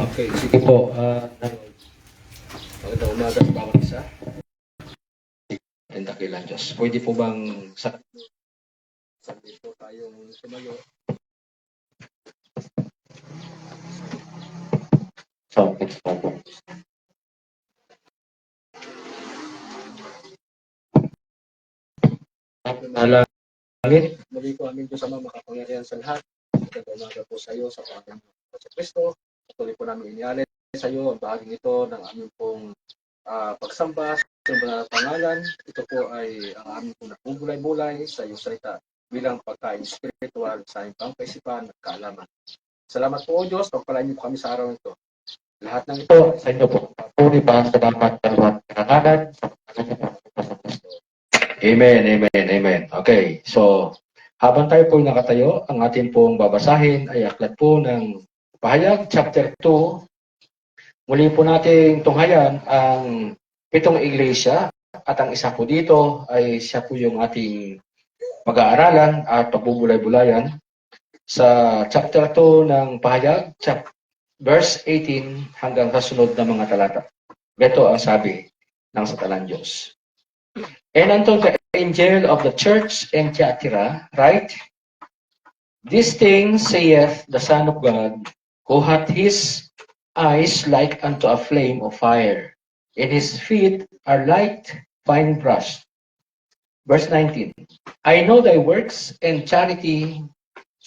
Okay, sige po. Magandang umaga sa bawat isa. And dakilang Diyos. Pwede po bang sabi po tayong sumayo? Nalangit. Muli po aming Diyos Ama, makapangyarihan sa lahat. Magandang umaga po sa iyo sa pangalan ng sa Kristo. Patuloy po namin inialay sa iyo ang bahaging ito ng aming pong pagsamba sa pangalan. Ito po ay ang aming pong nagbubulay-bulay sa iyong salita bilang pagkain spiritual sa aming pangkaisipan at kaalaman. Salamat po o Diyos, pagpalain niyo po kami sa araw ito. Lahat ng ito sa inyo po. Puri pa sa dapat dalawang kanagalan. Amen, amen, amen. Okay, so habang tayo po nakatayo, ang ating pong babasahin ay aklat po ng Pahayag, chapter 2. Muli po nating tunghayan ang 7 iglesia at ang isa po dito ay siya po yung ating pag-aaralan at pagbubulay-bulayan sa chapter 2 ng Pahayag, verse 18 hanggang sa sunod na mga talata. Ito ang sabi ng Satanan Diyos. And unto the angel of the church in Thyatira write, These things saith the Son of God, who hath his eyes like unto a flame of fire, and his feet are like fine brass. Verse 19, I know thy works, and charity,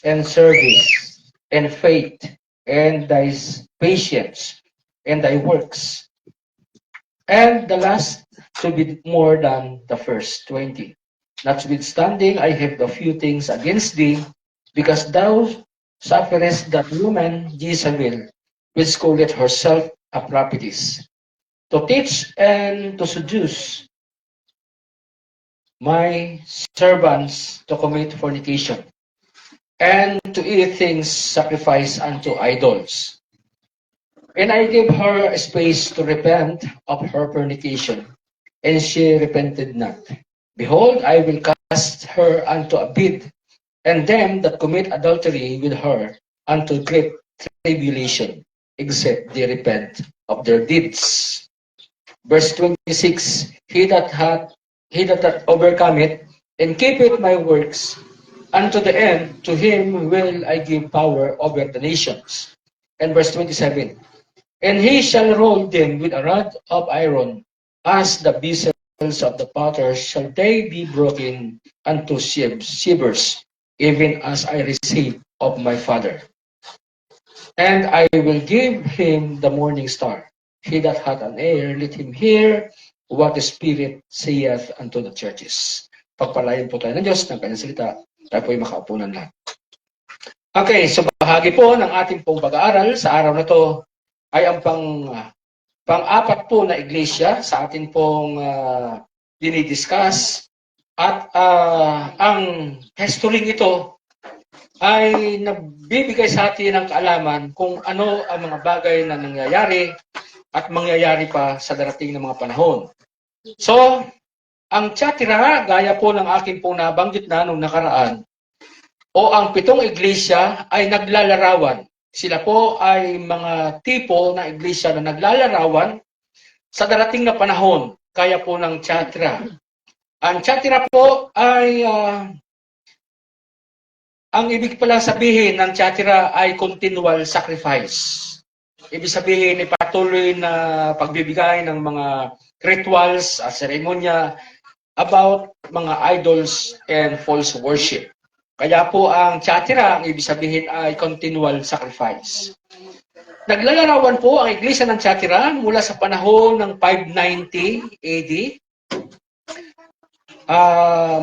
and service, and faith, and thy patience, and thy works, and the last to be more than the first. 20. Notwithstanding, I have a few things against thee, because thou sufferest that woman Jezebel, which calleth herself a prophetess, to teach and to seduce my servants to commit fornication, and to eat things sacrificed unto idols. And I gave her a space to repent of her fornication, and she repented not. Behold, I will cast her unto a pit, and them that commit adultery with her unto great tribulation, except they repent of their deeds. Verse 26, He that hath overcome it, and keepeth my works unto the end, to him will I give power over the nations. And verse 27, And he shall roll them with a rod of iron, as the vessels of the potter shall they be broken unto shivers, even as I receive of my Father. And I will give him the morning star. He that hath an ear, let him hear what the Spirit saith unto the churches. Pagpalain po tayo ng Diyos ng kanyang salita, tayo po'y makaupo ng lahat. Okay, so bahagi po ng ating pong pag-aaral sa araw na to ay ang pang-apat po na iglesia sa atin pong dinidiscuss. At ang history ito ay nagbibigay sa atin ng kaalaman kung ano ang mga bagay na nangyayari at mangyayari pa sa darating na mga panahon. So, ang Thyatira, gaya po ng aking pong nabanggit na nung nakaraan, o ang 7 iglesia ay naglalarawan. Sila po ay mga tipo na iglesia na naglalarawan sa darating na panahon, kaya po ng Thyatira. Ang Thyatira po ay ang ibig pala sabihin ng Thyatira ay continual sacrifice. Ibig sabihin ay patuloy na pagbibigay ng mga rituals at seremonya about mga idols and false worship. Kaya po ang Thyatira, ang ibig sabihin ay continual sacrifice. Naglalarawan po ang iglesia ng Thyatira mula sa panahon ng 590 AD.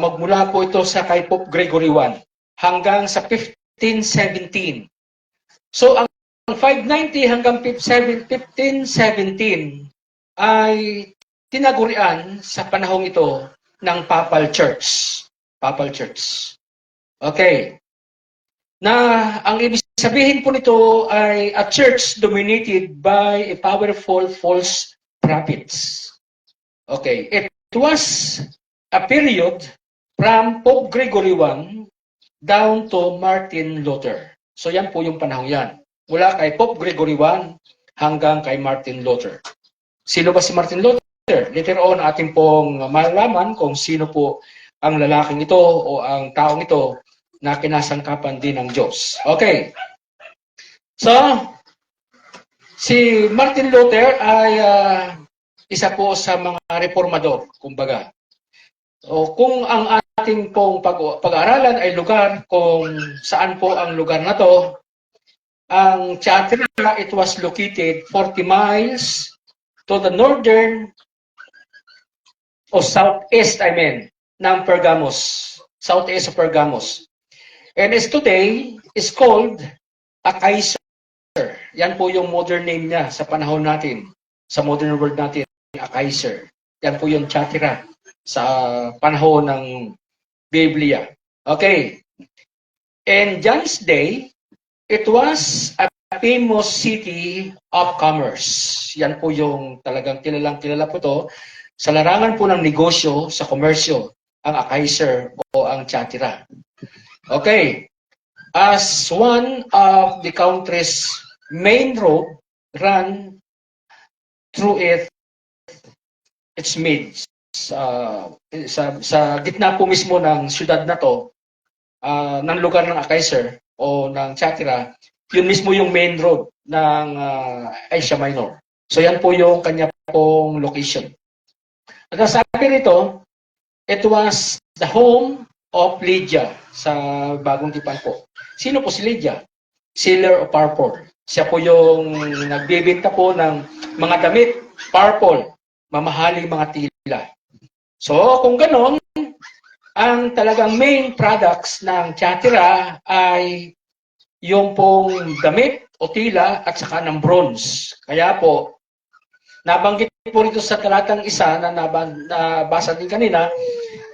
Magmula po ito sa kay Pope Gregory I hanggang sa 1517. So ang 590 hanggang 1517 ay tinagurian sa panahong ito ng Papal Church. Papal Church. Okay. Na ang ibig sabihin po nito ay a church dominated by a powerful false prophets. Okay. It was a period from Pope Gregory I down to Martin Luther. So yan po yung panahon yan. Mula kay Pope Gregory I hanggang kay Martin Luther. Sino ba si Martin Luther? Later on, ating pong malalaman kung sino po ang lalaking ito o ang taong ito na kinasangkapan din ng Diyos. Okay. So, si Martin Luther ay isa po sa mga reformador, kumbaga. O kung ang ating pong pag-aaralan ay lugar kung saan po ang lugar na to, ang Thyatira, it was located 40 miles to the northern o southeast, ng Pergamos. Southeast of Pergamos. And as today, is called Acacia. Yan po yung modern name niya sa panahon natin. Sa modern world natin, Acacia. Yan po yung Thyatira sa panahon ng Biblia. Okay. And John's day, it was a famous city of commerce. Yan po yung talagang kilala po to sa larangan po ng negosyo, sa komersyo, ang Acacia o ang Thyatira. Okay. As one of the country's main road ran through its midst. Sa gitna po mismo ng syudad na to, ng lugar ng Acacia o ng Thyatira, yun mismo yung main road ng Asia Minor. So yan po yung kanya pong location. At sabi nito, it was the home of Lydia sa Bagong Tipan po. Sino po si Lydia? Seller of purple. Siya po yung nagbebenta po ng mga damit, purple, mamahaling mga tila. So kung ganon, ang talagang main products ng Thyatira ay yung pong damit o tila at saka ng bronze. Kaya po, nabanggit po rito sa talatang isa na nabasa din kanina,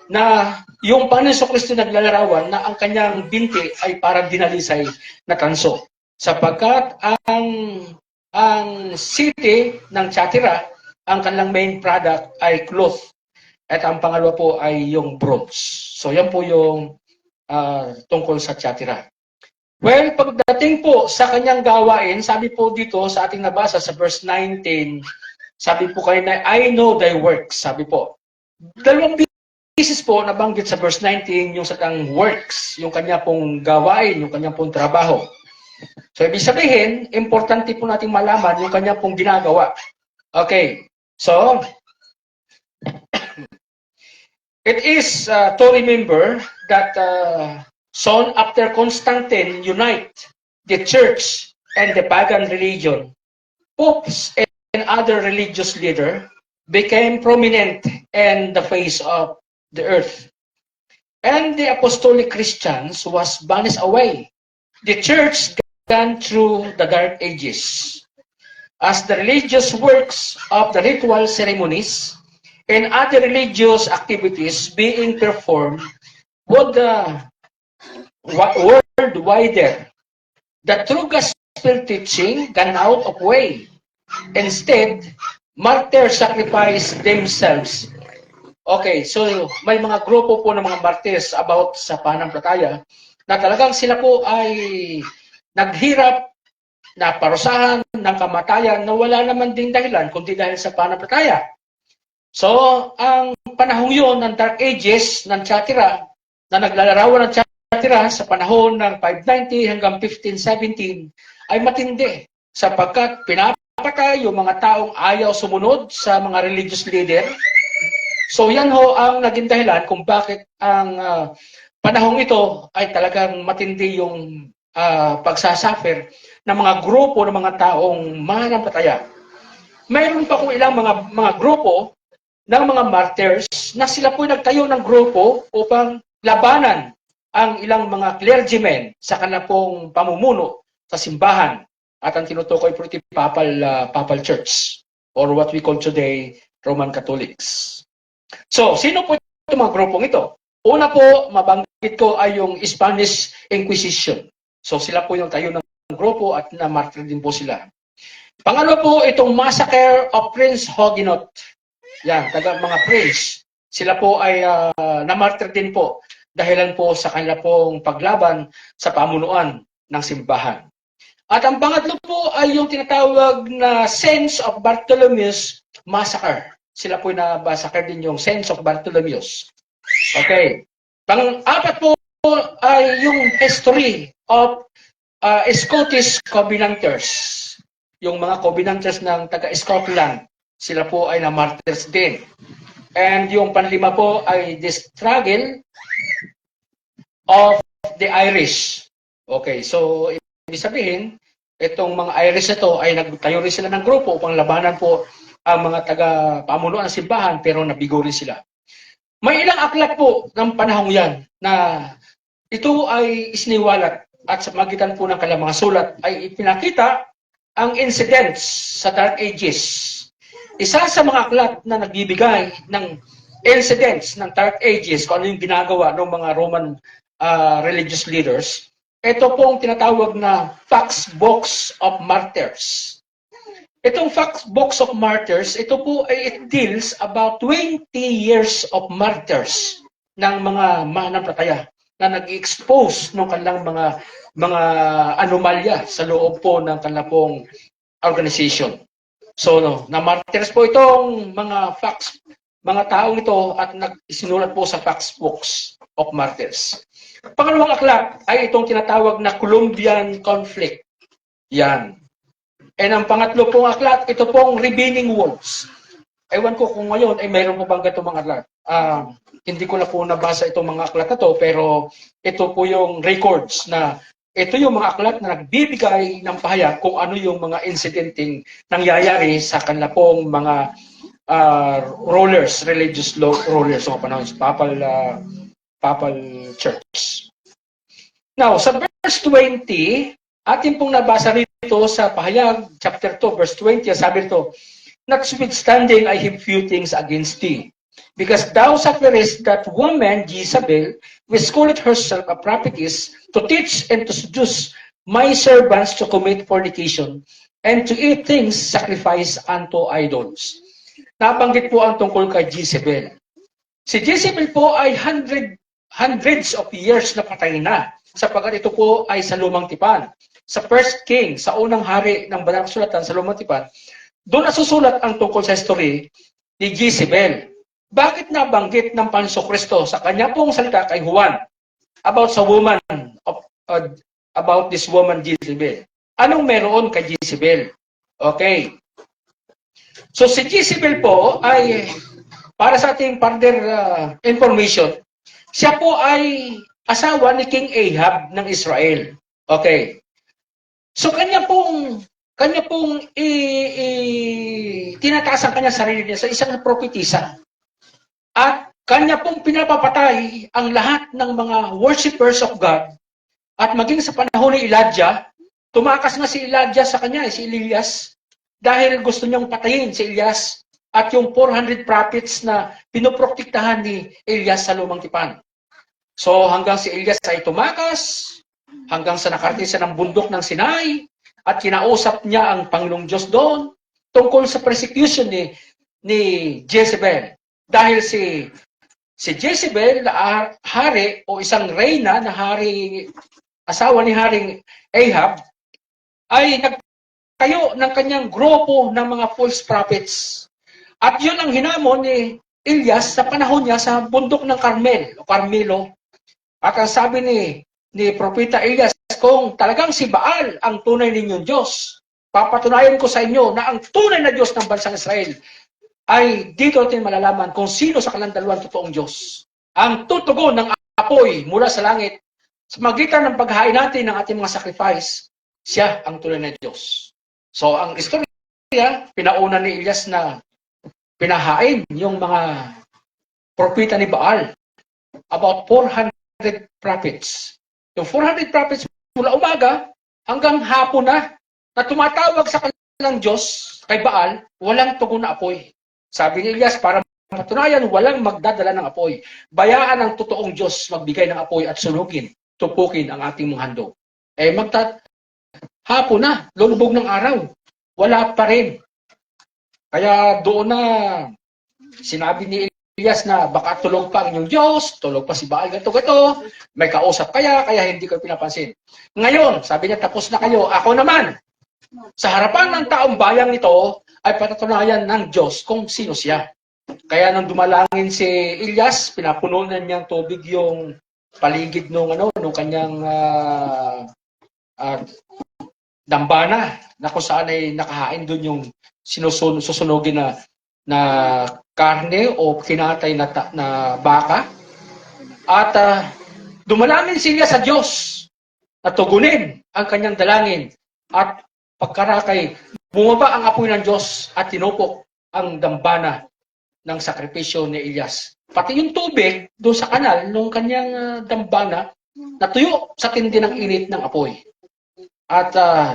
na yung Panginoon Kristo naglalarawan na ang kanyang binti ay parang dinalisay na tanso. Sapagkat ang city ng Thyatira, ang kanilang main product ay cloth. At ang pangalawa po ay yung bronze. So yan po yung tungkol sa Thyatira. Well, pagdating po sa kanyang gawain, sabi po dito sa ating nabasa sa verse 19, sabi po kayo na, I know thy works, sabi po. Dalawang beses po nabanggit sa verse 19 yung satang works, yung kanya pong gawain, yung kanya pong trabaho. So, ibig sabihin, importante po nating malaman yung kanya pong ginagawa. Okay. So, it is to remember that soon after Constantine unite the church and the pagan religion, popes and other religious leaders became prominent in the face of the earth. And the apostolic Christians was banished away. The church gone through the dark ages. As the religious works of the ritual ceremonies and other religious activities being performed would world wider. The true gospel teaching gone out of way. Instead, martyrs sacrifice themselves. Okay, so may mga grupo po ng mga martyrs about sa pananampalataya na talagang sila po ay naghirap na parusahan ng kamatayan na wala naman ding dahilan kundi dahil sa pananampalataya. So, ang panahong yun ng Dark Ages ng Thyatira na naglalarawan ng Thyatira sa panahon ng 590 hanggang 1517 ay matindi sapagkat pinapatay yung mga taong ayaw sumunod sa mga religious leader. So yan ho ang naging dahilan kung bakit ang panahong ito ay talagang matindi yung pagsasuffer ng mga grupo ng mga taong mananampalataya. Mayroon pa kung ilang mga grupo ng mga martyrs na sila po nagtayo ng grupo upang labanan ang ilang mga clergymen sa kanilang pamumuno sa simbahan at ang tinutukoy po ito Papal Church or what we call today Roman Catholics. So, sino po itong mga grupong ito? Una po, mabanggit ko ay yung Spanish Inquisition. So, sila po yung tayo ng grupo at na-martyr din po sila. Pangalawa po, itong Massacre of Prince Huguenot. Yan, mga prince. Sila po ay na-martyr din po dahilan po sa kanila pong paglaban sa pamunuan ng simbahan. At ang pangatlo po ay yung tinatawag na Sense of Bartholomew's Massacre. Sila po nabasakar din yung Sense of Bartholomew's. Okay. Pang-apat po ay yung history of Scottish Covenanters. Yung mga Covenanters ng taga-Scotland, sila po ay na-martyrs din. And yung panlima po ay the struggle of the Irish. Okay, so ibig sabihin, itong mga Irish na to ay nagtayo rin sila ng grupo upang labanan po ang mga taga-pamunuan ng simbahan pero nabigo rin sila. May ilang aklat po ng panahong yan na ito ay isiniwalat at sa magitan po ng kanilang mga sulat ay ipinakita ang incidents sa Dark Ages. Isa sa mga aklat na nagbibigay ng incidents ng Dark Ages, kung ano yung ginagawa ng mga Roman religious leaders, ito pong tinatawag na Facts Box of Martyrs. Itong Facts Box of Martyrs, ito po ay it deals about 20 years of martyrs ng mga mananampalataya na nag-expose ng kanilang mga anomalya sa loob po ng kanilang pong organization. So, na martyrs po itong mga facts, mga taong ito at isinulat po sa Facts Box of Martyrs. Pangalawang aklat ay itong tinatawag na Columbian Conflict. Yan. And ang pangatlo pong aklat, ito pong Ravening Wolves. Ewan ko kung ngayon ay mayroon po bang itong mga aklat. Hindi ko na po nabasa itong mga aklat na to, pero ito po yung records na ito yung mga aklat na nagbibigay ng pahayag kung ano yung mga incidenting nangyayari sa kanila pong mga rulers, religious rulers sa panahon sa Papal Church. Now, sa verse 20, atin pong nabasa rito sa Pahayag, chapter 2, verse 20, sabi rito, "Notwithstanding, I have few things against thee, because thou sufferest that woman Jezebel, which calleth herself a prophetess, to teach and to seduce my servants to commit fornication, and to eat things sacrificed unto idols." Nabanggit po ang tungkol kay Jezebel. Si Jezebel po ay hundreds of years na patay na, sapagkat ito po ay sa Lumang Tipan. Sa First King, sa unang hari ng Banal na Kasulatan sa Lumang Tipan, doon nasusulat ang tungkol sa history ni Jezebel. Bakit nabanggit ng Panginoong Kristo sa kanya pong salita kay Juan about sa woman, about this woman Jezebel? Anong meron kay Jezebel? Okay. So si Jezebel po ay, para sa ating further information, siya po ay asawa ni King Ahab ng Israel. Okay. So kanya pong tinataas ang kanya sarili niya sa isang propetisa. At kanya pong pinapapatay ang lahat ng mga worshippers of God. At maging sa panahon ni Elijah, tumakas nga si Elijah sa kanya, si Elias, dahil gusto niyang patayin si Elias at yung 400 prophets na pinoprotektahan ni Elias sa Lumang Tipan. So hanggang si Elias ay tumakas, hanggang sa nakarating siya ng bundok ng Sinai, at kinausap niya ang Panginoong Diyos doon tungkol sa persecution ni Jezebel. Dahil si Jezebel na hari o isang reyna na asawa ni Haring Ahab, ay nagtayo ng kanyang grupo ng mga false prophets. At yun ang hinamon ni Elias sa panahon niya sa bundok ng Carmelo. At ang sabi ni Propeta Elias, kung talagang si Baal ang tunay ninyong Diyos, papatunayan ko sa inyo na ang tunay na Diyos ng bansang Israel ay dito natin malalaman kung sino sa kanilang dalawang totoong Diyos. Ang tutugon ng apoy mula sa langit, sa magitan ng paghain natin ng ating mga sacrifice, siya ang tunay na Diyos. So ang istorya, pinauna ni Elias na pinahain yung mga propeta ni Baal, about 400 prophets. Yung 400 prophets mula umaga hanggang hapon na tumatawag sa kanilang Diyos, kay Baal, walang tugon na apoy. Sabi ni Elias, para patunayan, walang magdadala ng apoy. Bayaan ang totoong Diyos magbigay ng apoy at sunugin, tupukin ang ating mga handog. Hapon na, lulubog ng araw, wala pa rin. Kaya doon na sinabi ni Elias na baka tulog pa ang inyong Diyos, tulog pa si Baal, gato-gato, may kausap kaya hindi ko pinapansin. Ngayon, sabi niya, tapos na kayo. Ako naman, sa harapan ng taong bayang ito, ay patatunayan ng Diyos kung sino siya. Kaya nang dumalangin si Elias, pinapununan niyang tubig yung paligid nung kanyang dambana na kung saan ay nakahain doon yung susunugin na karne o kinatay na baka. At dumalangin siya sa Diyos na tugunin ang kanyang dalangin. At pagkarakay, bumaba ang apoy ng Diyos at tinupok ang dambana ng sakripisyo ni Elias. Pati yung tubig doon sa kanal ng kanyang dambana natuyo sa tindi ng init ng apoy. At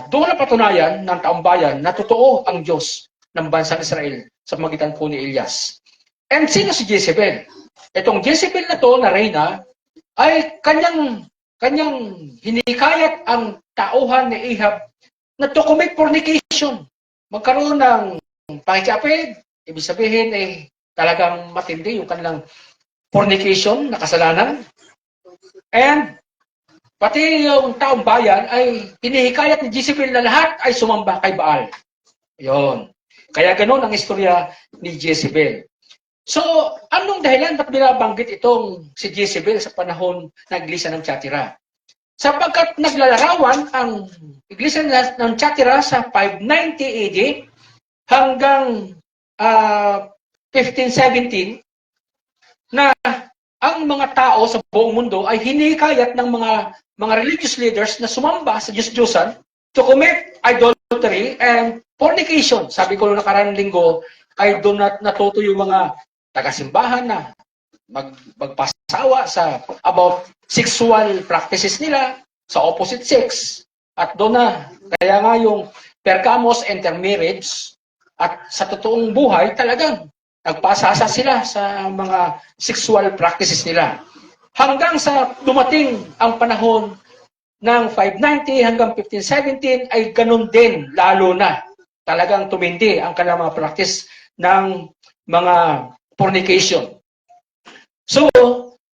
doon na patunayan ng taong bayan na totoo ang Diyos ng bansang Israel sa magitan po ni Elias. And sino si Jezebel? Itong Jezebel na to na reyna ay kanyang hinikayat ang tauhan ni Ahab na to commit fornication. Magkaroon ng pakikiapid, ibig sabihin talagang matindi yung kanilang fornication na kasalanan. And pati yung taong bayan ay hinihikayat ni Jezebel na lahat ay sumamba kay Baal. Yon. Kaya ganoon ang istorya ni Jezebel. So, anong dahilan ba't binabanggit itong si Jezebel sa panahon ng Iglesia ng Tiatira? Sapagkat naglalarawan ang Iglesia ng Tiatira sa 590 AD hanggang 1517 na ang mga tao sa buong mundo ay hinikayat ng mga religious leaders na sumamba sa Diyos-Diyosan to commit idolatry and fornication. Sabi ko noong nakaraang linggo, ay doon natuto yung mga taga-simbahan na magpasawa sa about sexual practices nila sa opposite sex. At doon na, kaya nga yung pergamos intermarriage at sa totoong buhay talagang nagpasasa sila sa mga sexual practices nila. Hanggang sa dumating ang panahon ng 590 hanggang 1517 ay ganun din, lalo na. Talagang tumindi ang kanilang mga practice ng mga fornication. So,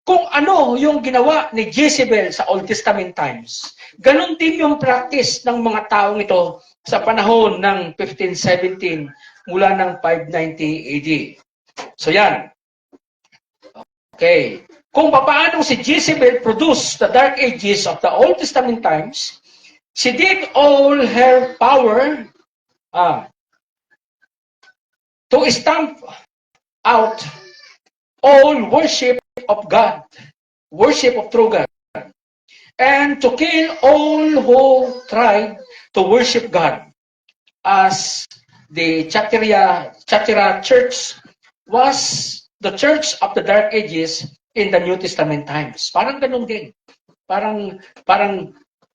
kung ano yung ginawa ni Jezebel sa Old Testament times, ganun din yung practice ng mga taong ito sa panahon ng 1517 mula ng 590 AD. So yan. Okay. Kung paano si Jezebel produced the dark ages of the Old Testament times, she did all her power to stamp out all worship of God, worship of true God, and to kill all who tried to worship God, as the Tiatira church was the church of the Dark Ages in the New Testament times. Parang ganun din. Parang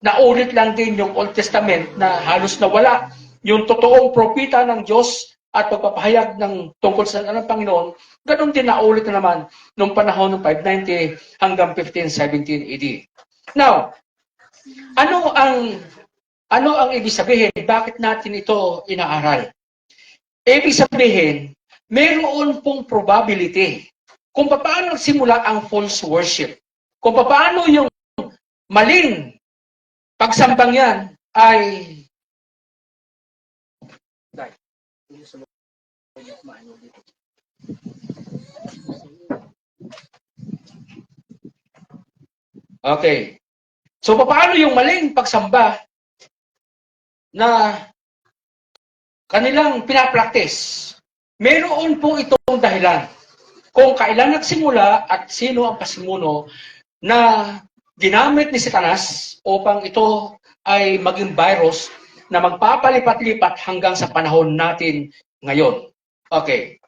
naulit lang din yung Old Testament na halos nawala yung totoong propita ng Diyos at pagpapahayag ng tungkol sa ng Panginoon. Ganun din naulit na naman nung panahon ng 590 hanggang 1517 AD. Now, ano ang ibig sabihin? Bakit natin ito inaaral? Ibig sabihin, mayroon pong probability kung paano nagsimula ang false worship. Kung paano yung maling pagsambang yan ay okay. So paano yung maling pagsamba na kanilang pinapractice? Meron po itong dahilan kung kailan nagsimula at sino ang pasimuno na ginamit ni Satanas upang ito ay maging virus na magpapalipat-lipat hanggang sa panahon natin ngayon. Okay.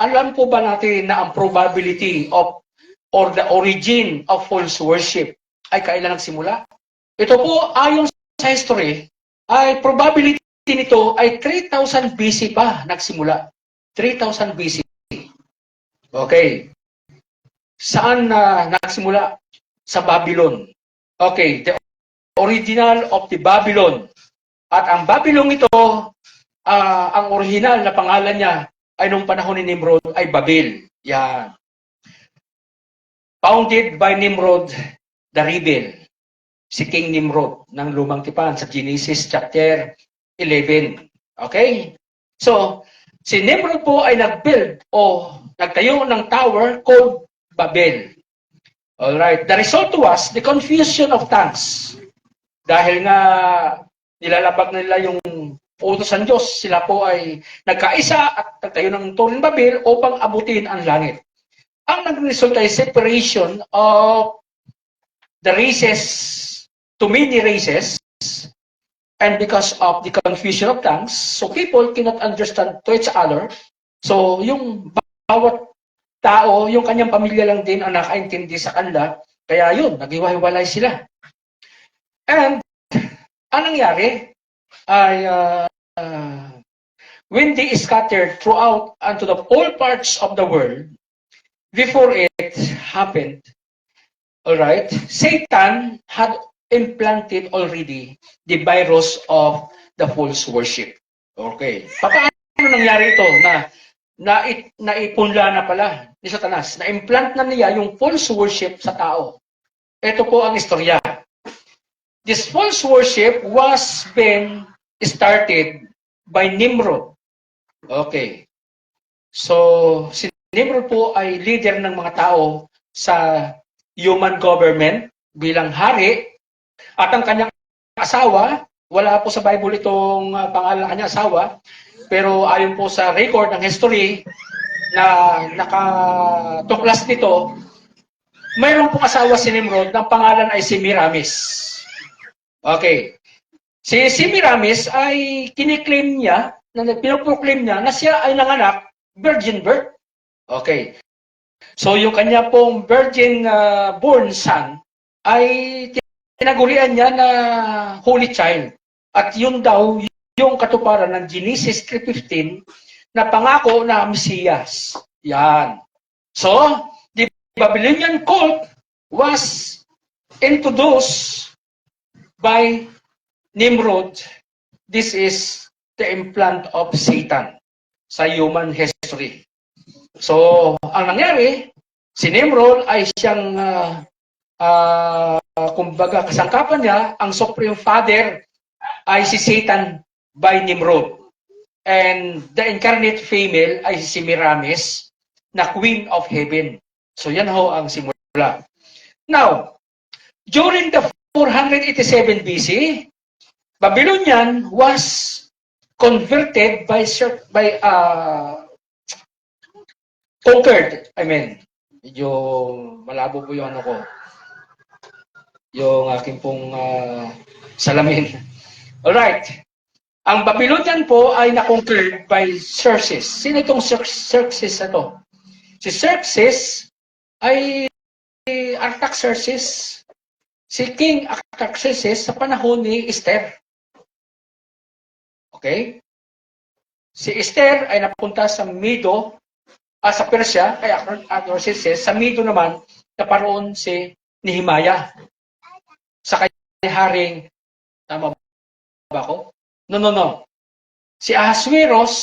Alam po ba natin na ang probability of or the origin of false worship ay kailan nagsimula? Ito po, ayon sa history, ay probability nito ay 3,000 BC pa nagsimula. 3,000 BC. Okay. Saan nagsimula? Sa Babylon. Okay, the original of the Babylon. At ang Babylon ito, ang original na pangalan niya ay nung panahon ni Nimrod ay Babel. Yan. founded by Nimrod the rebel, si King Nimrod ng Lumang Tipan sa Genesis chapter 11. Okay? So, si Nimrod po ay nag-build o nagtayo ng tower called Babel. Alright. The result was the confusion of tongues. Dahil nga nilalabag nila yung utos ng Diyos, sila po ay nagkaisa at nagtayo ng Toreng Babel upang abutin ang langit. Ang nagresulta ay separation of the races to many races, and because of the confusion of tongues, so people cannot understand to each other. So yung bawat tao, yung kanyang pamilya lang din ang nakaintindi sa kanila, kaya yun, naghiwa-hiwalay sila. And anong nangyari ay when they scattered throughout unto the all parts of the world, before it happened, all right, Satan had implanted already the virus of the false worship. Okay. Paano nangyari ito na naipunla na pala ni Satanas? Na-implant na niya yung false worship sa tao. Ito po ang istorya. This false worship was been started by Nimrod. Okay. So, si Nimrod po ay leader ng mga tao sa human government bilang hari, at ang kanyang asawa, wala po sa Bible itong pangalan ng kanyang asawa, pero ayon po sa record ng history na nakatuklas nito, mayroon pong asawa si Nimrod ng pangalan ay si Miramis. Okay. Si Miramis ay kiniklaim niya, pinoproclaim niya na siya ay nanganak virgin birth. Okay. So yung kanya pong virgin born son ay tinagurian niya na holy child. At yun daw yung katuparan ng Genesis 3:15 na pangako na Mesiyas. Yan. So, the Babylonian cult was introduced by Nimrod. This is the implant of Satan sa human history. So, ang nangyari, si Nimrod ay siyang, kumbaga, kasangkapan niya, ang Supreme Father ay si Satan by Nimrod. And the incarnate female ay si Semiramis, na Queen of Heaven. So, yan ho ang simula. Now, during the 487 BC, Babylonian was converted by conquered. I mean, medyo malabo po yung ano ko. Yung aking pong salamin. Alright. Ang Babylonian po ay na-conquered by Xerxes. Sino itong Xerxes na to? Si Xerxes ay Artaxerxes. Si King Artaxerxes sa panahon ni Esther. Okay? Si Esther ay napunta sa Medo, sa Persia, kaya Artaxerxes, sa Medo naman, naparoon si Nehemiah. Sa kanyang haring, tama ba ako? No. Si Ahasuerus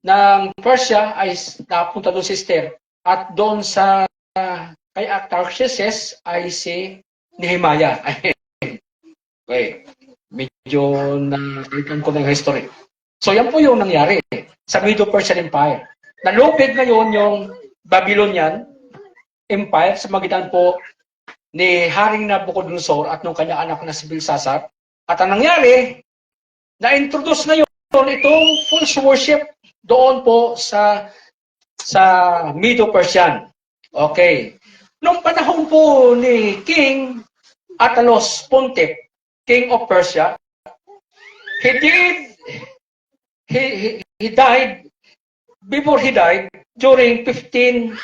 ng Persia ay napunta doon si Esther. At doon sa kay Artaxerxes ay si Nehemiah. Okay. Medyo nakalikan ko ng history. So yan po yung nangyari sa Medo-Persian Empire. Nalupig ngayon yung Babylonian Empire sa magitan po ni Haring Nabucodonosor at nung kanya anak na si Belshazzar. At ang nangyari, na-introduce ngayon itong false worship doon po sa Medo-Persian. Okay. Noong panahon po ni King Attalos Pontiff, King of Persia, he died, before he died, during 153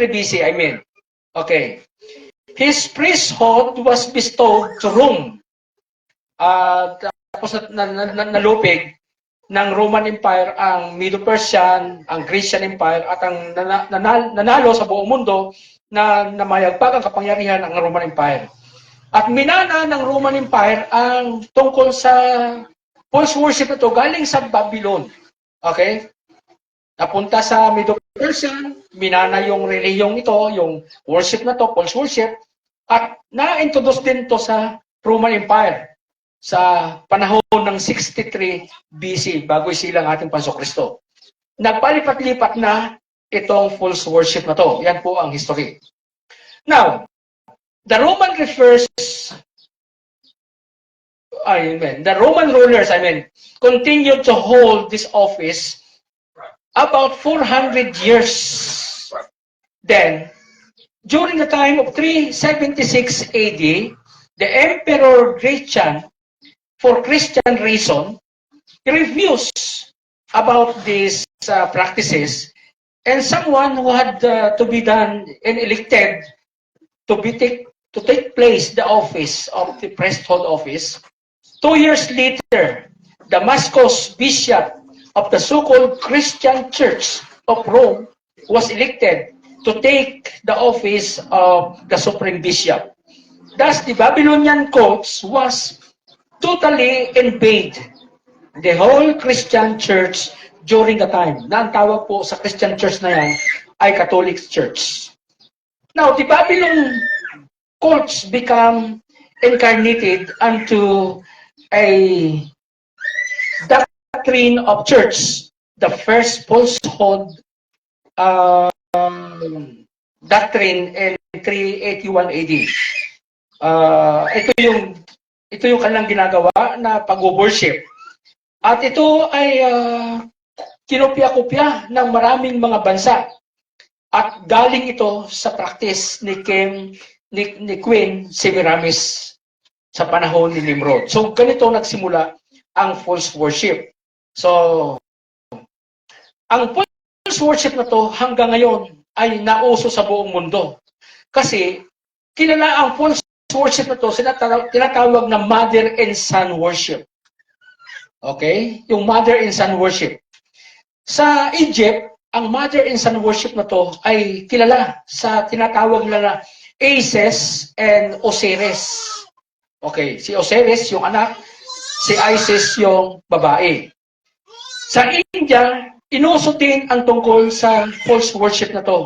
BC, I mean. Okay. His priesthood was bestowed to Rome. Tapos nalupig ng Roman Empire ang Medo-Persian, ang Grecian Empire, at ang nanalo sa buong mundo na namayagpag ang kapangyarihan ng Roman Empire. At minana ng Roman Empire ang tungkol sa false worship na ito galing sa Babylon. Okay? Napunta sa Middle Persian, minana yung reliyong ito, yung worship na to, false worship, at na-introduce din to sa Roman Empire sa panahon ng 63 BC, bago isilang ating Panso Kristo. Nagpalipat-lipat na itong false worship na to. Yan po ang history. Now, the Roman rulers, continued to hold this office about 400 years. Then, during the time of 376 AD, the Emperor Gratian, for Christian reason, refused about these practices, and someone who had to be done and elected to take place the office of the priesthood office. 2 years later, Damascus bishop of the so-called Christian Church of Rome was elected to take the office of the Supreme Bishop. Thus, the Babylonian cult was totally invade the whole Christian Church during the time. Na ang tawag po sa Christian Church na yan ay Catholic Church. Now, the Babylon cults become incarnated unto a doctrine of church, the first falsehood doctrine in 381 AD. Ito yung kanilang ginagawa na pag-worship. At ito ay kinopya-kopya ng maraming mga bansa. At galing ito sa practice ni Queen Semiramis sa panahon ni Nimrod. So ganito nagsimula ang false worship. So ang false worship na to hanggang ngayon ay nauso sa buong mundo. Kasi kilala ang false worship na to, tinatawag na mother and son worship. Okay? Yung mother and son worship. Sa Egypt, ang mother and son worship na to ay kilala sa tinatawag na Isis and Osiris. Okay, si Osiris yung anak, si Isis yung babae. Sa India, inuso din ang tungkol sa false worship na to.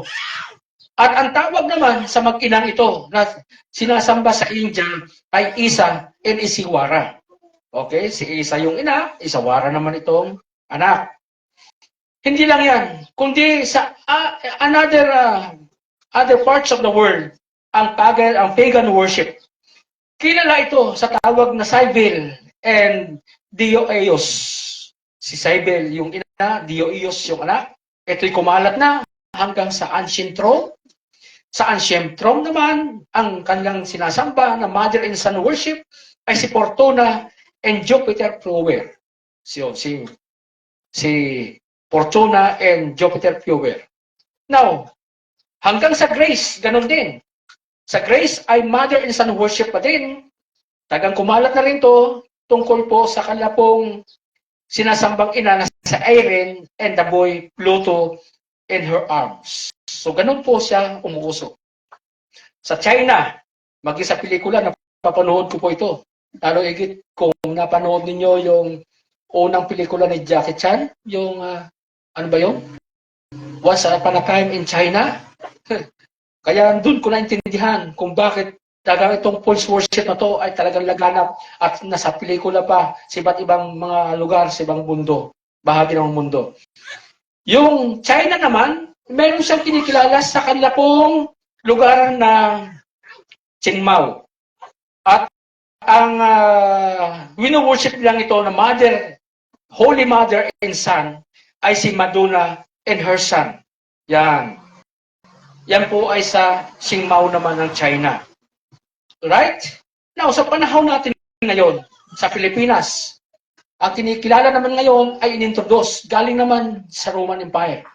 At ang tawag naman sa mag-inang ito na sinasamba sa India ay Isa and Isiwara. Okay, si Isa yung ina, Isawara naman itong anak. Hindi lang yan, kundi sa other parts of the world, ang pagan worship. Kilala ito sa tawag na Cybele and Dioeus. Si Cybele yung ina, Dioeus yung anak. Ito'y kumalat na hanggang sa Ancient Rome. Sa Ancient Rome naman, ang kanilang sinasamba na mother and son worship ay si Fortuna and Jupiter Plower. Si Fortuna and Jupiter Plower. Now, hanggang sa Grace, ganun din. Sa Grace ay mother and son worship pa din. Tagang kumalat na rin to tungkol po sa kalapong sinasambang ina na sa Irene and the boy Pluto in her arms. So ganun po siya umuuso. Sa China, mag-isa pelikula na papanood ko po ito. Lalo higit kung napanood ninyo yung unang pelikula ni Jackie Chan, yung ano ba yun? Once Upon a Time in China. Kaya doon ko naintindihan kung bakit talagang itong false worship na to ay talagang laganap at nasa pelikula pa sa iba't ibang mga lugar sa ibang mundo, bahagi ng mundo. Yung China naman, meron siyang kinikilala sa kanila pong lugar na Qingmao. At ang wino-worship lang ito na Mother, Holy Mother and Son ay si Madonna and her son. Yan. Yan po ay sa Qingmao naman ng China. Right? Now, sa panahon natin ngayon, sa Pilipinas, ang kinikilala naman ngayon ay inintroduce, galing naman sa Roman Empire,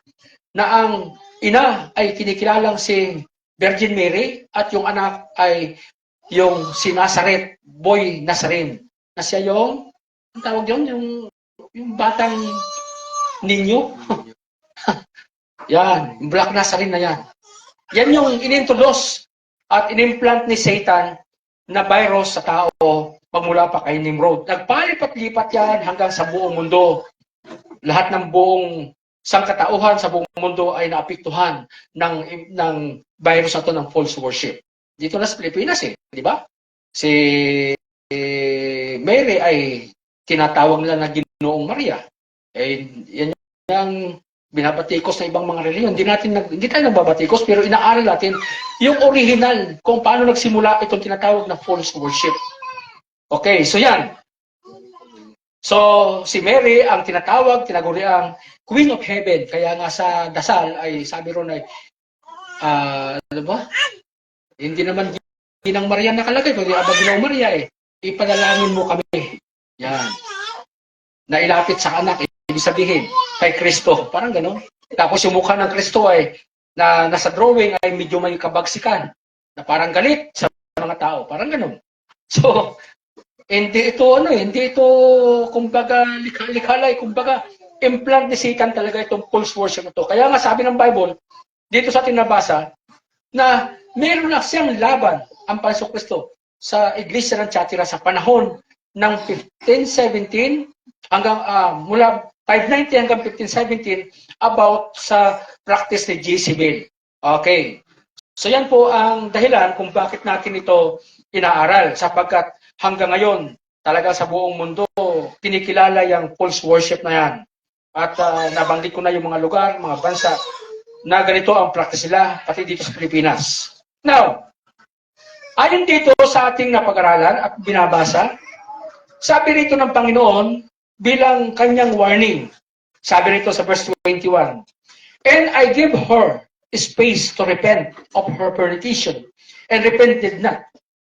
na ang ina ay kinikilalang si Virgin Mary at yung anak ay yung si Nazareth, Boy Nazarene. Na siya yung, ang tawag yun, yung batang ninyo. Yan, yung Black Nazarene na yan. Yan yung inintroduce at inimplant ni Satan na virus sa tao pagmula pa kay Nimrod. Nagpalipat-lipat yan hanggang sa buong mundo. Lahat ng buong sangkatauhan sa buong mundo ay naapektuhan ng virus na to ng false worship. Dito na sa Pilipinas di ba? Si Mary ay tinatawag nila na Ginoong Maria. Yan yung binabatikos ng ibang mga reliyon. Hindi tayo nagbabatikos, pero inaaral natin yung original kung paano nagsimula itong tinatawag na false worship. Okay, so yan. So, si Mary ang tinaguri ang Queen of Heaven. Kaya nga sa dasal ay sabi ron ay, ano ba? Hindi naman Ginang Maria nakalagay, kundi Aba Ginoong Maria Ipanalangin mo kami. Yan. Na ilapit sa anak, ibig sabihin, kay Kristo. Parang gano'n. Tapos yung mukha ng Kristo na nasa drawing ay medyo may kabagsikan. Na parang galit sa mga tao. Parang gano'n. So, hindi ito, kumbaga, likhalay, kumbaga, implant ni Satan talaga itong false worship na to. Kaya nga sabi ng Bible, dito sa tinabasa, na meron na siyang laban ang Panginoong Kristo sa Iglesia ng Thyatira sa panahon ng 1517 hanggang mula 590 hanggang 1517 about sa practice ni Jezebel. Okay. So yan po ang dahilan kung bakit natin ito inaaral sapagkat hanggang ngayon talaga sa buong mundo kinikilala yung false worship na yan. At nabanggit ko na yung mga lugar, mga bansa na ganito ang practice nila pati dito sa Pilipinas. Now, ayon dito sa ating napag-aralan at binabasa, sabi rito ng Panginoon bilang kanyang warning. Sabi rito sa verse 21, "And I give her space to repent of her fornication, and repented not."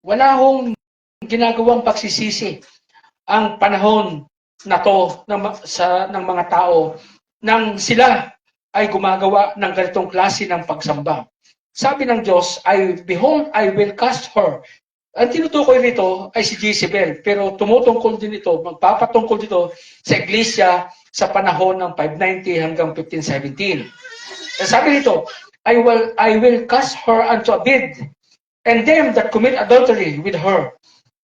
Wala hong ginagawang pagsisisi ang panahon na to ng mga tao nang sila ay gumagawa ng ganitong klase ng pagsamba. Sabi ng Diyos, "Behold, I will cast her." Ang tinutukoy rito ay si Jezebel, pero tumutungkol din ito, magpapatungkol dito sa iglesia sa panahon ng 590 hanggang 1517. Sabi nito, I will cast her unto a bed, and them that commit adultery with her,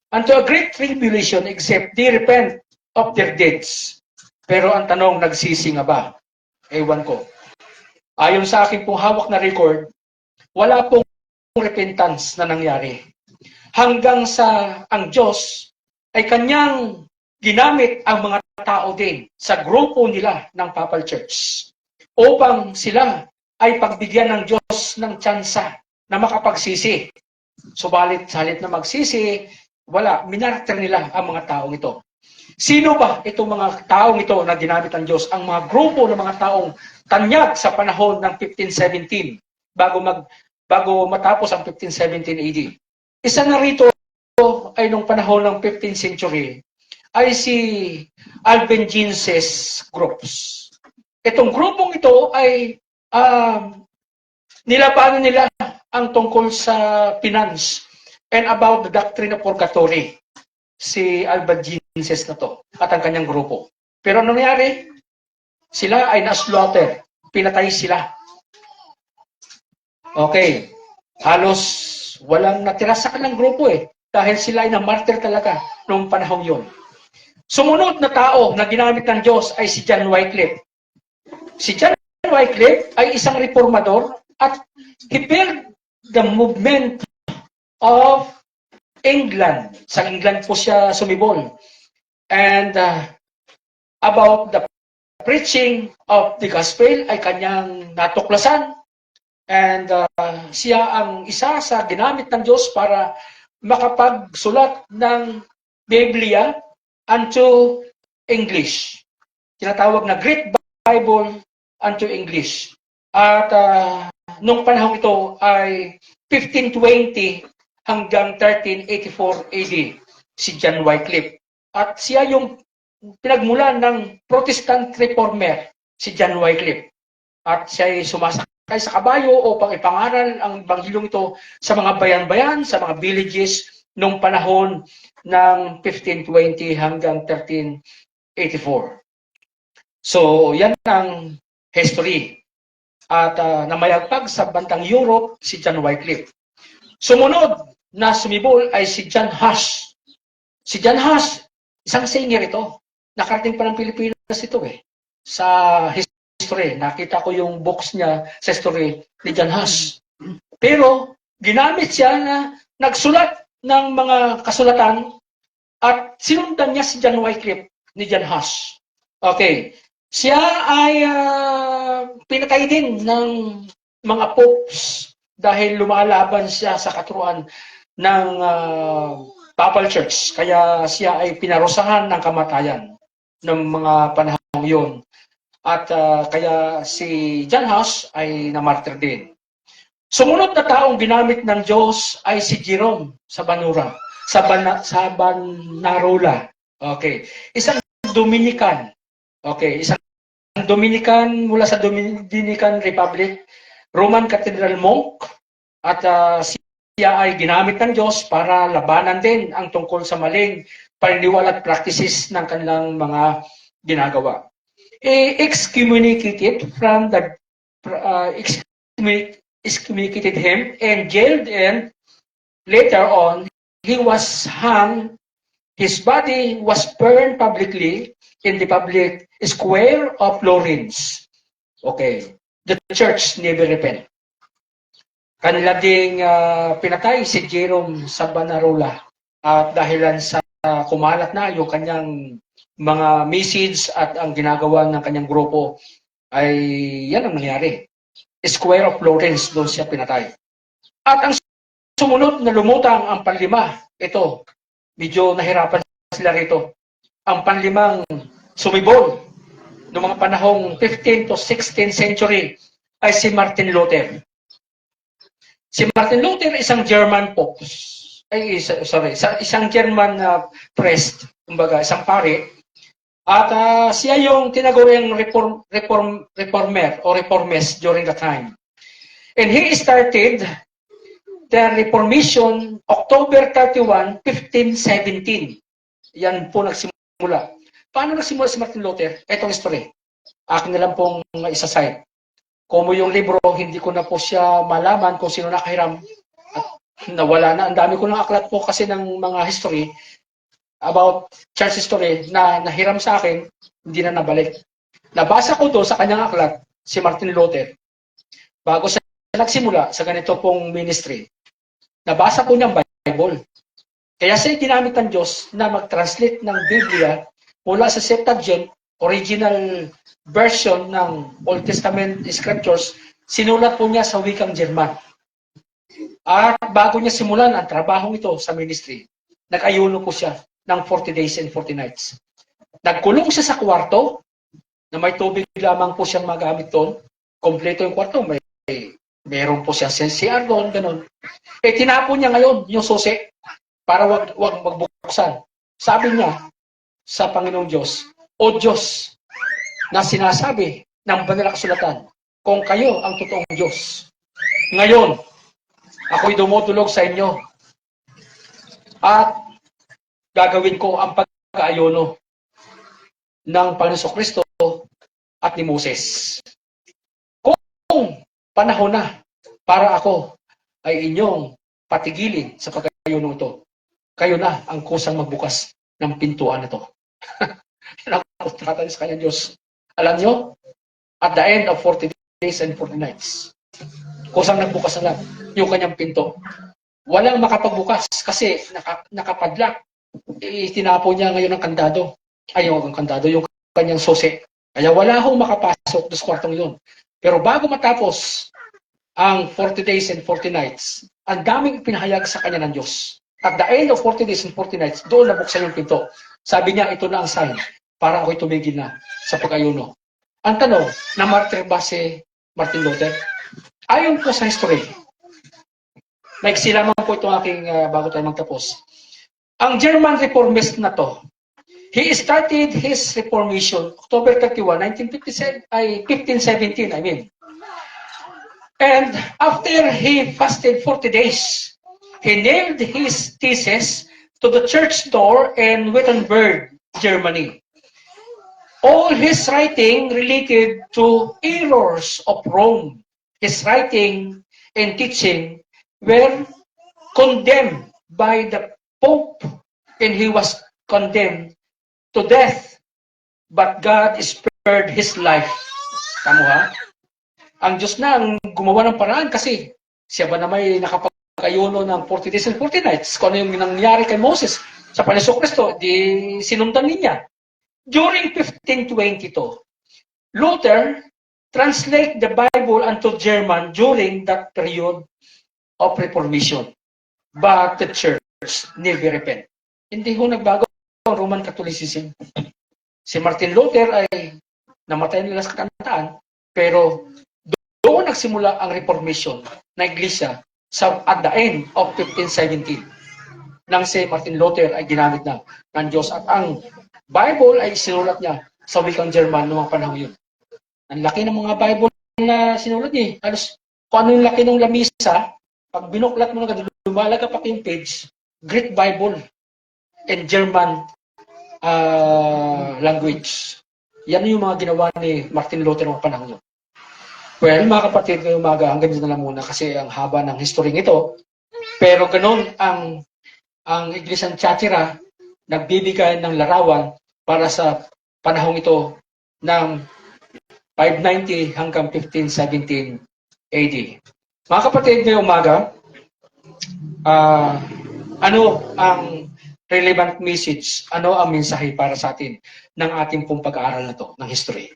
unto a great tribulation, except they repent of their deeds. Pero ang tanong, nagsisi nga ba? Ewan ko. Ayon sa aking pong hawak na record, wala pong repentance na nangyari. Hanggang sa ang Diyos ay kanyang ginamit ang mga tao din sa grupo nila ng Papal Church upang sila ay pagbigyan ng Diyos ng tsansa na makapagsisi. Subalit, salit na magsisi, wala, minartir nila ang mga taong ito. Sino ba itong mga taong ito na ginamit ng Diyos? Ang mga grupo ng mga taong tanyag sa panahon ng 1517 bago matapos ang 1517 AD. Isa na rito ay nung panahon ng 15th century ay si Albigenses groups. Itong grupong ito ay nilabanan nila ang tungkol sa finance and about the doctrine of purgatory. Si Albigenses na to at ang kanyang grupo. Pero ano nangyari? Sila ay na-slaughter. Pinatay sila. Okay. Halos walang natira sa kanilang grupo dahil sila ay na-martyr talaga noong panahon yon. Sumunod na tao na ginamit ng Diyos ay si John Wycliffe. Si John Wycliffe ay isang reformador at he built the movement of England. Sa England po siya sumibol. And about the preaching of the gospel ay kanyang natuklasan. And siya ang isa sa ginamit ng Diyos para makapagsulat ng Biblia unto English. Tinatawag na Great Bible unto English. At nung panahon ito ay 1520 hanggang 1384 AD, si John Wycliffe. At siya yung pinagmulan ng Protestant Reformer, si John Wycliffe. At siya ay sumasakay sa kabayo upang ipangaral ang Ebanghelyo ito sa mga bayan-bayan, sa mga villages nung panahon ng 1520 hanggang 1384. So, yan ang history. At namayagpag sa bantang Europe, si John Wycliffe. Sumunod na sumibol ay si John Huss. Si John Huss, isang singer ito. Nakarating pa ng Pilipinas ito sa history. Nakita ko yung books niya sa history ni John Huss. Pero ginamit siya na nagsulat ng mga kasulatan at sinundan niya si John Wycliffe ni John Huss. Okay. Siya ay pinatay din ng mga popes dahil lumalaban siya sa katuruan ng Papal Church. Kaya siya ay pinarusahan ng kamatayan ng mga panahon yun. At kaya si John Huss ay namartir din. Sumunod na taong ginamit ng Diyos ay si Jerome sa Savonarola. Okay. Isang Dominican. Okay. Isang Dominican mula sa Dominican Republic, Roman Cathedral monk, at siya ay ginamit ng Diyos para labanan din ang tungkol sa maling paniniwala at practices ng kanilang mga ginagawa. Excommunicated from the excommunicated him and jailed, and later on he was hung. His body was burned publicly in the public square of Florence. Okay. The church never repent. Kanila ding pinatay si Jerome Savonarola at dahilan sa kumalat na yung kanyang mga message at ang ginagawa ng kanyang grupo ay yan ang nangyari. Square of Florence, doon siya pinatay. At ang sumunod na lumutang ang panlima, ito, medyo nahirapan sila rito. Ang panlimang sumibol noong mga panahong 15th to 16th century ay si Martin Luther. Si Martin Luther isang German pope. Isang German priest, kumbaga, isang pari. At siya yung tinaguriang reformer o reformist during the time. And he started the Reformation October 31, 1517. Yan po nagsimula. Paano nagsimula si Martin Luther? Itong history. Akin na lang pong isa-cite. Kung yung libro, hindi ko na po siya malaman kung sino nakahiram. At nawala na. Ang dami ko ng aklat po kasi ng mga history about church history na nahiram sa akin, hindi na nabalik. Nabasa ko doon sa kanyang aklat, si Martin Luther. Bago siya nagsimula sa ganito pong ministry, nabasa ko niyang Bible. Kaya siya ginamit ng Diyos na mag-translate ng Biblia mula sa Septuagint, original version ng Old Testament scriptures, sinulat po niya sa wikang German. At bago niya simulan ang trabahong ito sa ministry, nag-ayuno po siya ng 40 days and 40 nights. Nagkulong siya sa kwarto, na may tubig lamang po siyang magamit doon. Kompleto yung kwarto, meron po siya CR doon, ganun. Tinapon niya ngayon yung susi para wag magbuksan. Sabi niya sa Panginoong Diyos, O Diyos, na sinasabi ng banal na kasulatan, kung kayo ang totoong Diyos, ngayon, ako'y dumutulog sa inyo at gagawin ko ang pag-aayono ng Panginoon Kristo at ni Moses. Kung panahon na para ako ay inyong patigilin sa pag-aayono ito, kayo na ang kusang magbukas ng pintuan na ito. Nakutratan sa kanya Diyos. Alam nyo, at the end of 40 days and 40 nights, kusang nagbukas na lang yung kanyang pinto. Walang makapagbukas kasi nakapadlock. Itinapo niya ngayon ang kandado. Yung kandado, yung kanyang susi. Kaya wala hong makapasok doon sa kwartong yun. Pero bago matapos ang 40 days and 40 nights, ang daming pinahayag sa kanya ng Diyos. At the end of 40 days and 40 nights, doon nabuksan yung pinto. Sabi niya, ito na ang sign para ako'y tumigil na sa pag-ayuno. Ang tanong, na-martyr ba si Martin Luther? Ayon po sa history, maiksi lamang po ito aking bago tayo magtapos. Ang German reformist na to, he started his reformation October 31, 1517, I mean. And after he fasted 40 days, he nailed his thesis to the church door in Wittenberg, Germany. All his writing related to errors of Rome. His writing and teaching were condemned by the Pope, and he was condemned to death. But God spared his life. Tamo ha? Ang Diyos na ang gumawa ng paraan kasi siya ba na may nakapagayuno ng 40 days and 40 nights? Kung ano yung nangyari kay Moses sa Panginoon Kristo, di sinundan niya. During 1522, Luther translate the Bible into German during that period of Reformation. But the church never repent. Hindi ho nagbago ang Roman Catholicism. Si Martin Luther ay namatay nila sa kakantaan, pero doon nagsimula ang Reformation na iglesia at the end of 1517 nang si Martin Luther ay ginamit na ng Diyos at ang Bible ay sinulat niya sa wikang German noong panahon yun. Ang laki ng mga Bible na sinulat niya. Halos kung ano yung laki ng lamisa, pag binuklat mo na lumalaga pa yung page, Greek Bible in German language. Yan yung mga ginawa ni Martin Luther noong panahon yun. Well, mga kapatid, ngayong umaga, hanggang dito na lang muna kasi ang haba ng history nito. Pero ganun ang Iglesiang Thyatira nagbibigay ng larawan para sa panahong ito ng 590 hanggang 1517 AD. Mga kapatid, ngayong umaga, ano ang relevant message, ano ang mensahe para sa atin ng ating pong pag-aaral na to ng history?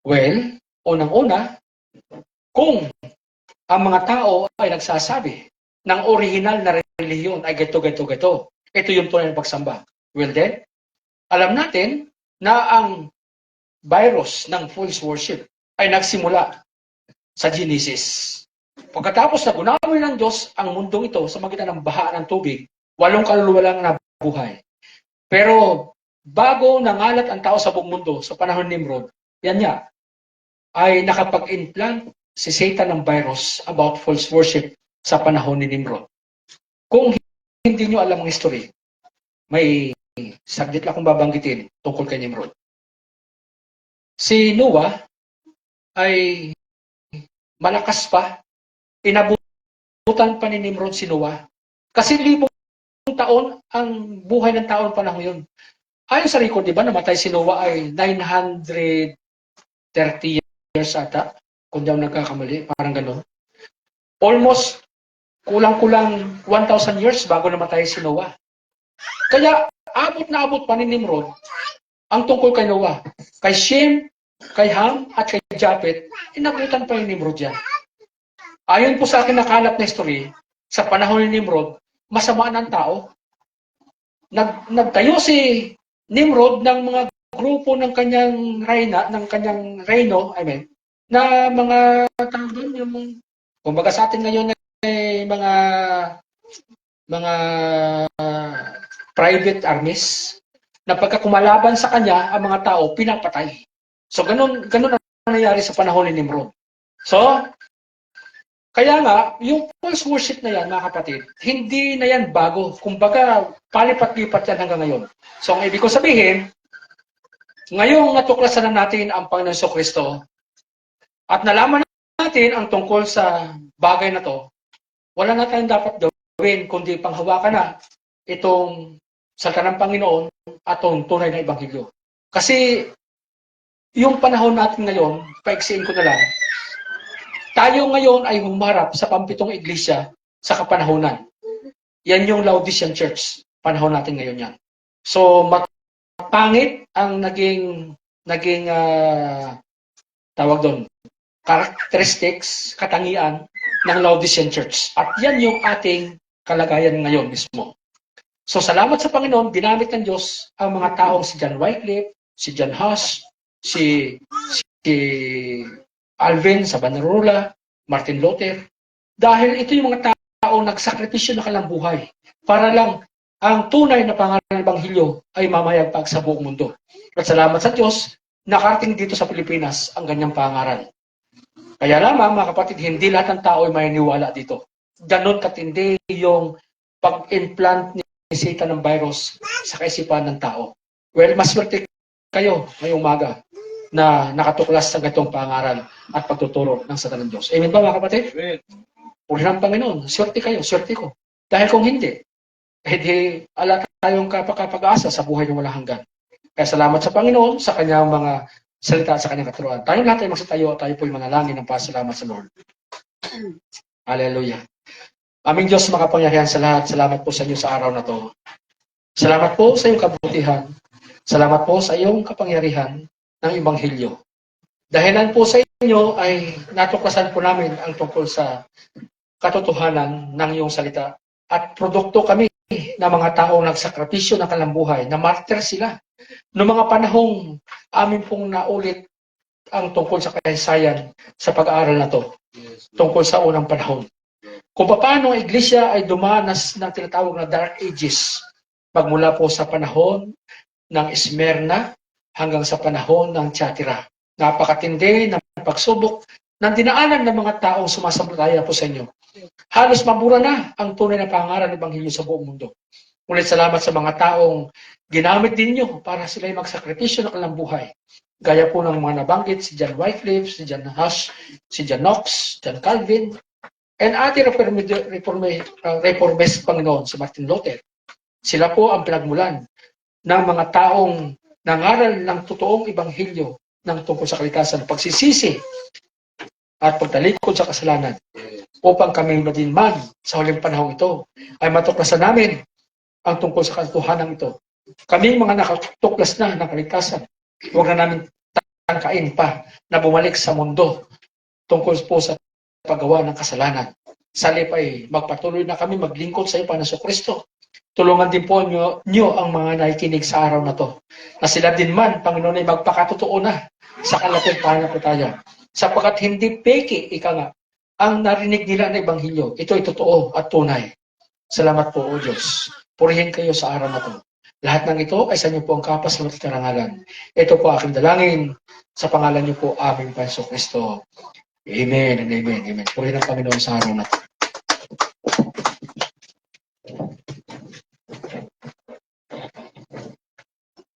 Well, unang-una, kung ang mga tao ay nagsasabi ng original na relihiyon ay gato. Ito yung tunay na pagsamba. Well then, alam natin na ang virus ng false worship ay nagsimula sa Genesis. Pagkatapos na gunawin ng Diyos ang mundong ito sa magitan ng baha ng tubig, 8 kaluluwa lang nabuhay. Pero bago nangalat ang tao sa buong mundo sa panahon ni Nimrod, yan niya, ay nakapag-implant si Satan ng virus about false worship sa panahon ni Nimrod. Kung hindi nyo alam ang history, may saglit lang akong babanggitin tungkol kay Nimrod. Si Noah ay malakas pa, inabutan pa ni Nimrod si Noah. Kasi 1,000 taon ang buhay ng tao ng panahon yun. Ayon sa record, di ba, namatay si Noah ay 930 years ata, kung di ako nagkakamali, parang gano'n. Almost kulang-kulang 1,000 years bago namatay si Noah. Kaya abot na abot pa ni Nimrod ang tungkol kay Noah. Kay Shem, kay Ham, at kay Japhet, inabutan pa ni Nimrod yan. Ayon po sa akin nakalap na history, sa panahon ni Nimrod, masama ng tao. Nagtayo si Nimrod ng mga grupo ng kanyang reino, na mga tao doon, yung kumbaga sa atin ngayon ay mga private armies na pagka kumalaban sa kanya ang mga tao pinapatay. So ganun ang nangyari sa panahon ni Nimrod. So kaya nga, yung false worship na yan, mga kapatid, hindi na yan bago. Kumbaga, palipat-lipat yan hanggang ngayon. So, ang ibig ko sabihin, ngayong natuklasan na natin ang Panginoon Kristo at nalaman natin ang tungkol sa bagay na to, wala na tayong dapat gawin kundi panghawakan na itong salita ng Panginoon at itong tunay na Ebanghelyo. Kasi yung panahon natin ngayon, paiksiin ko na lang, tayo ngayon ay humarap sa pampitong iglesia sa kapanahonan. Yan yung Laodicean Church. Panahon natin ngayon yan. So, pangit ang naging tawag doon, characteristics, katangian ng Laodicean Church. At yan yung ating kalagayan ngayon mismo. So, salamat sa Panginoon, ginamit ng Diyos ang mga taong si John Wycliffe, si John Huss, si Alvin Savonarola, Martin Luther, dahil ito yung mga tao nagsakripisyo na kanilang buhay para lang ang tunay na pangalan ng Ebanghelyo ay mamayagpag sa buong mundo. At salamat sa Diyos, nakarating dito sa Pilipinas ang ganyang pangaral. Kaya lamang, mga kapatid, hindi lahat ng tao ay maniniwala dito. Ganon katindi yung pag-implant ni Satan ng virus sa kaisipan ng tao. Well, mas swerte kayo ngayong umaga na nakatuklas sa gatong pangaral at pagtuturo ng salita ng Diyos. Amen ba, mga kapatid? Puri ng Panginoon. Swerte kayo, swerte ko. Dahil kung hindi, ala tayong kapag-asa sa buhay ng walang hanggan. Kaya salamat sa Panginoon sa kanyang mga salita sa kanyang katuruan. Tayong lahat ay magsitayo, tayo po'y manalangin ng pasalamat sa Lord. Hallelujah. Aming Diyos makapangyarihan sa lahat, salamat po sa inyo sa araw na to. Salamat po sa iyong kabutihan. Salamat po sa iyong kapangyarihan ng Ebanghelyo. Dahilan po sa inyo ay natuklasan po namin ang tungkol sa katotohanan ng iyong salita. At produkto kami ng mga taong nagsakripisyo ng kanilang buhay, na martyr sila. Noong mga panahong amin pong naulit ang tungkol sa kasaysayan sa pag-aaral na to, tungkol sa unang panahon. Kung paano ang iglesia ay dumanas ng tinatawag na Dark Ages, magmula po sa panahon ng Smyrna hanggang sa panahon ng Thyatira. Napakatindi ng pagsubok ng dinaanan ng mga taong sumasampalataya po sa inyo. Halos mabura na ang tunay na pangaral ng Ebanghelyo sa buong mundo. Ngunit salamat sa mga taong ginamit ninyo para sila ay magsakripisyo ng kanilang buhay. Gaya po ng mga nabanggit, si John Wycliffe, si John Huss, si John Knox, John Calvin, and ating reformist Panginoon, si Martin Luther. Sila po ang pinagmulan ng mga taong nangaral ng totoong Ebanghelyo ng tungkol sa kalikasan, pagsisisi at pagtalikod sa kasalanan, upang kami madinman sa huling panahong ito ay matuklasan namin ang tungkol sa katotohanan ito. Kaming mga nakatuklas na ng kalikasan, huwag na namin tangkain pa na bumalik sa mundo tungkol po sa paggawa ng kasalanan. Sa halip ay magpatuloy na kami maglingkod sa iyo, Panginoon Kristo. Tulungan din po nyo ang mga nakikinig sa araw na to, na sila din man, Panginoon, ay magpakatotoo na sa kanilang pananampalataya. Sapagkat hindi peke, ika nga, ang narinig nila ng Ebanghelyo. Ito ay totoo at tunay. Salamat po, O Diyos. Purihin kayo sa araw na to. Lahat ng ito ay sa inyo po ang kapasalamat at karangalan. Ito po aking dalangin sa pangalan niyo po, aming Panginoon Kristo. Amen and amen. Amen. Purihin ang Panginoon sa araw na to.